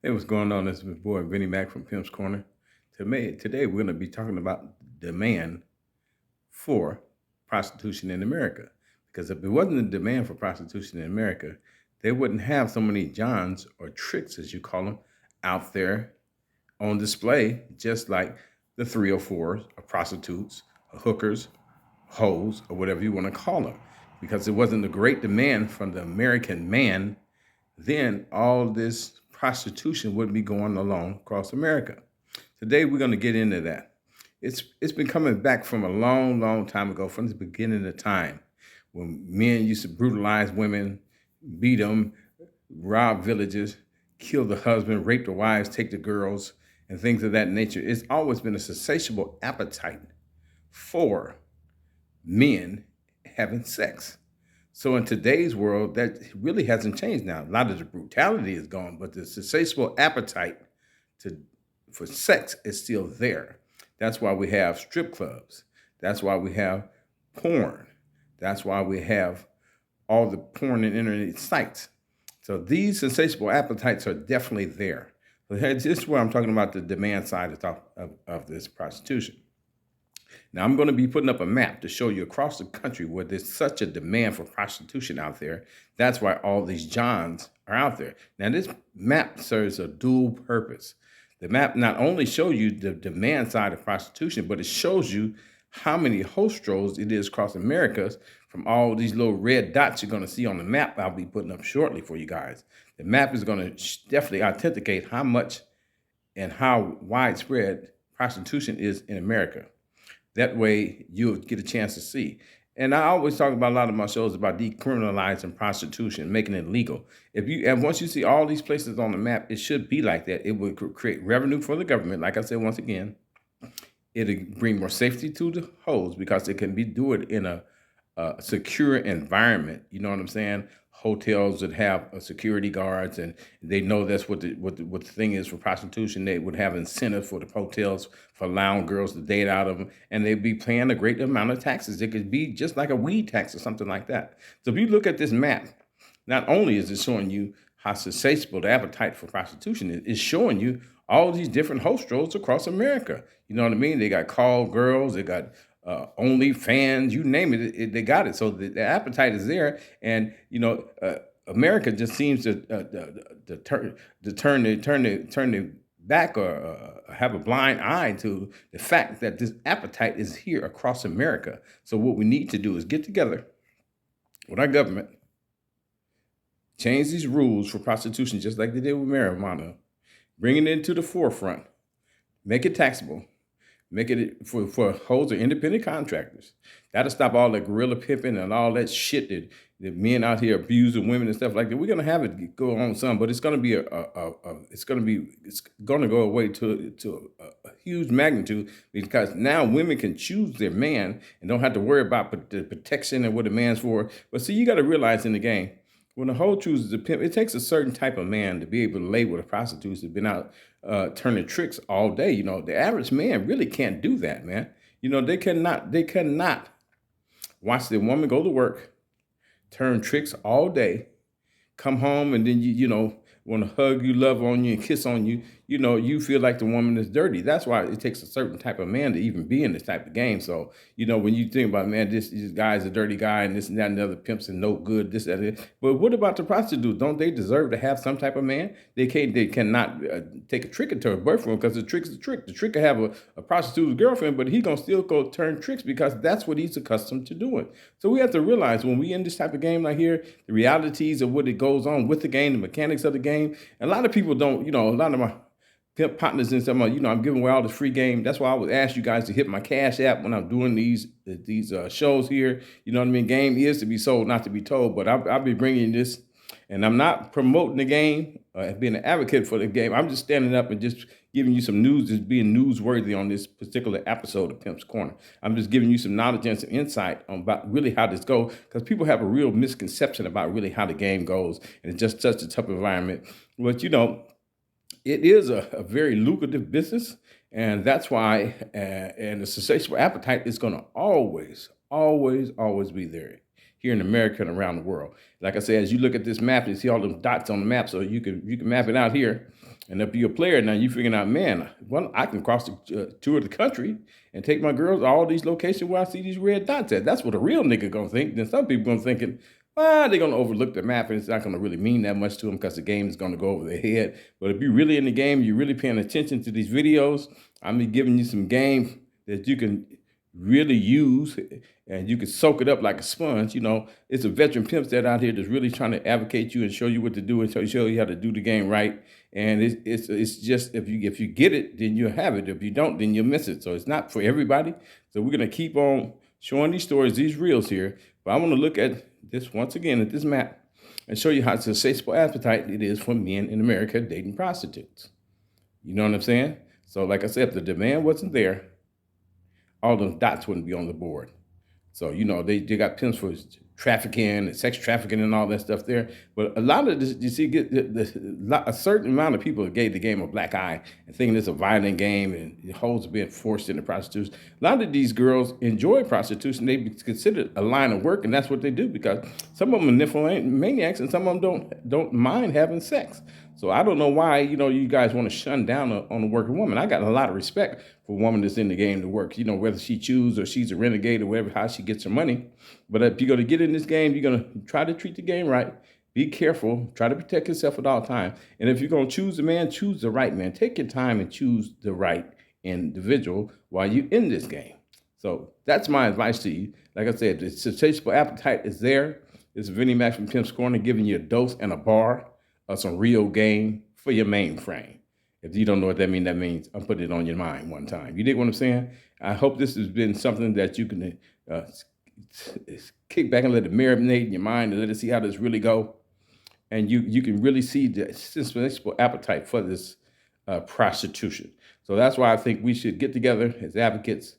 Hey, what's going on? This is my boy Vinnie Mac from Pimp's Corner. Today we're going to be talking about demand for prostitution in America. Because if it wasn't a demand for prostitution in America, they wouldn't have so many Johns or tricks, as you call them, out there on display, just like the 304s or prostitutes, or hookers, hoes, or whatever you want to call them. Because it wasn't a great demand from the American man, then all this prostitution would be going along across America. Today we're going to get into that. It's been coming back from a long, long time ago, from the beginning of time, when men used to brutalize women, beat them, rob villages, kill the husband, rape the wives, take the girls, and things of that nature. It's always been a insatiable appetite for men having sex. So in today's world, that really hasn't changed now. A lot of the brutality is gone, but the insatiable appetite to for sex is still there. That's why we have strip clubs. That's why we have porn. That's why we have all the porn and internet sites. So these insatiable appetites are definitely there. So this is where I'm talking about the demand side of this prostitution. Now, I'm going to be putting up a map to show you across the country where there's such a demand for prostitution out there. That's why all these Johns are out there. Now, this map serves a dual purpose. The map not only shows you the demand side of prostitution, but it shows you how many hostros it is across America from all these little red dots you're going to see on the map I'll be putting up shortly for you guys. The map is going to definitely authenticate how much and how widespread prostitution is in America. That way you'll get a chance to see. And I always talk about a lot of my shows about decriminalizing prostitution, making it legal. And once you see all these places on the map, it should be like that. It would create revenue for the government. Like I said, once again, it'll bring more safety to the hoes because it can be do it in a secure environment. You know what I'm saying? Hotels that have security guards, and they know that's what the thing is for prostitution. They would have incentives for the hotels for allowing girls to date out of them, and they'd be paying a great amount of taxes. It could be just like a weed tax or something like that. So if you look at this map, not only is it showing you how insatiable the appetite for prostitution is, it's showing you all these different hostels across America. You know what I mean? They got call girls, they got OnlyFans, you name they got it. So the appetite is there, and America just seems to turn the back or have a blind eye to the fact that this appetite is here across America. So what we need to do is get together with our government, change these rules for prostitution, just like they did with marijuana, bring it into the forefront, make it taxable, make it for hoes or independent contractors. That'll stop all the guerrilla pimping and all that shit that men out here abusing women and stuff like that. We're gonna have it go on some, but it's gonna be it's gonna go away to a huge magnitude, because now women can choose their man and don't have to worry about the protection and what the man's for. But see, you got to realize in the game, when a hoe chooses a pimp, it takes a certain type of man to be able to lay with a prostitute who's been out turning tricks all day. You know, the average man really can't do that, man. You know, they cannot watch the woman go to work, turn tricks all day, come home, and then you want to hug you, love on you, and kiss on you. You know, you feel like the woman is dirty. That's why it takes a certain type of man to even be in this type of game. So, when you think about, man, this guy's a dirty guy, and this and that and the other pimps and no good, this and that. But what about the prostitutes? Don't they deserve to have some type of man? They cannot take a trick into her boyfriend, because the trick's the trick. The trick can have a prostitute's girlfriend, but he gonna still go turn tricks because that's what he's accustomed to doing. So we have to realize, when we in this type of game like here, the realities of what it goes on with the game, the mechanics of the game. And a lot of people don't, a lot of my pimp partners and stuff, I'm giving away all this free game. That's why I would ask you guys to hit my Cash App when I'm doing these shows here. You know what I mean? Game is to be sold, not to be told. But I'll be bringing this, and I'm not promoting the game, being an advocate for the game. I'm just standing up and just giving you some news, just being newsworthy on this particular episode of Pimp's Corner. I'm just giving you some knowledge and some insight on about really how this goes, because people have a real misconception about really how the game goes, and it's just such a tough environment. But it is a very lucrative business, and that's why, and the insatiable appetite is going to always, always, always be there here in America and around the world. Like I said, as you look at this map, you see all those dots on the map, so you can map it out here. And if you're a player now, you figuring out, man, well, I can cross the tour of the country and take my girls to all these locations where I see these red dots at. That's what a real nigga gonna think. Then some people gonna thinking, well, they're gonna overlook the map and it's not gonna really mean that much to them because the game is gonna go over their head. But if you're really in the game, you're really paying attention to these videos, I'm giving you some game that you can really use and you can soak it up like a sponge. You know, it's a veteran pimps that out here that's really trying to advocate you and show you what to do and show you how to do the game right. And it's just if you get it, then you'll have it. If you don't, then you'll miss it. So it's not for everybody. So we're gonna keep on showing these stories, these reels here. But I want to look at this once again at this map and show you how insatiable appetite it is for men in America dating prostitutes. You know what I'm saying? So like I said, if the demand wasn't there, all those dots wouldn't be on the board. So, you know, they got pimps for trafficking and sex trafficking and all that stuff there. But a lot of this, you see, a certain amount of people gave the game a black eye and thinking it's a violent game and hoes being forced into prostitution. A lot of these girls enjoy prostitution. They consider it a line of work, and that's what they do because some of them are nymphomaniacs and some of them don't mind having sex. So I don't know why, you know, you guys want to shun down on a working woman. I got a lot of respect for a woman that's in the game to work, you know, whether she chooses or she's a renegade or whatever, how she gets her money. But if you're going to get in this game, you're going to try to treat the game right. Be careful. Try to protect yourself at all times. And if you're going to choose a man, choose the right man. Take your time and choose the right individual while you're in this game. So that's my advice to you. Like I said, the insatiable appetite is there. This is Vinnie Mac from Pimp's Corner giving you a dose and a bar of some real game for your mainframe. If you don't know what that means I'm putting it on your mind one time. You dig what I'm saying? I hope this has been something that you can kick back and let it marinate in your mind and let it see how this really go. And you can really see the insatiable appetite for this prostitution. So that's why I think we should get together as advocates,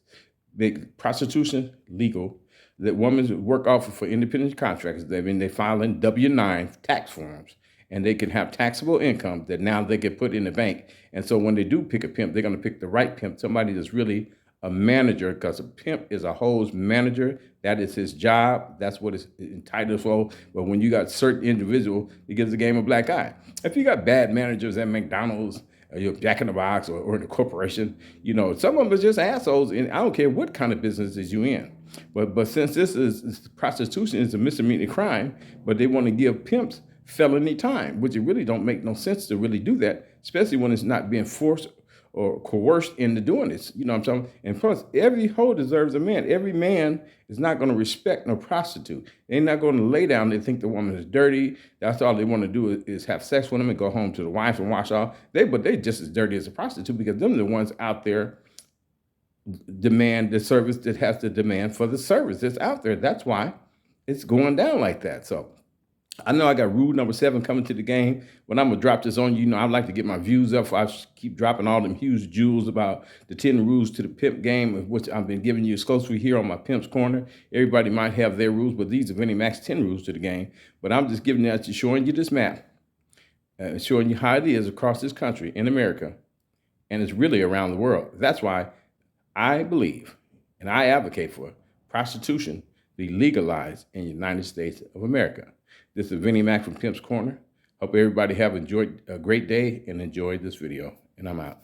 make prostitution legal, that women work off for independent contractors. They file in W-9 tax forms, and they can have taxable income that now they can put in the bank. And so when they do pick a pimp, they're going to pick the right pimp, somebody that's really a manager, because a pimp is a hoe's manager. That is his job. That's what it's entitled for. But when you got certain individual, it gives the game a black eye. If you got bad managers at McDonald's, or you're Jack in the Box or in a corporation, you know, some of them are just assholes, and I don't care what kind of business is you in. But since this is prostitution is a misdemeanor crime, but they want to give pimps felony time, which it really don't make no sense to really do that, especially when it's not being forced or coerced into doing this. You know what I'm saying? And plus, every hoe deserves a man. Every man is not going to respect no prostitute. They're not going to lay down. They think the woman is dirty. That's all they want to do is have sex with them and go home to the wife and wash off. But they just as dirty as a prostitute because them are the ones out there demand the service that has the demand for the service that's out there. That's why it's going down like that. So I know I got rule number 7 coming to the game. When I'm going to drop this on you, know, I like to get my views up. I keep dropping all them huge jewels about the 10 rules to the pimp game, of which I've been giving you exclusively here on my Pimp's Corner. Everybody might have their rules, but these are Vinnie Mac's 10 rules to the game. But I'm just giving that to showing you this map, showing you how it is across this country in America, and it's really around the world. That's why I believe and I advocate for prostitution be legalized in the United States of America. This is Vinnie Mac from Pimp's Corner. Hope everybody have enjoyed a great day and enjoyed this video. And I'm out.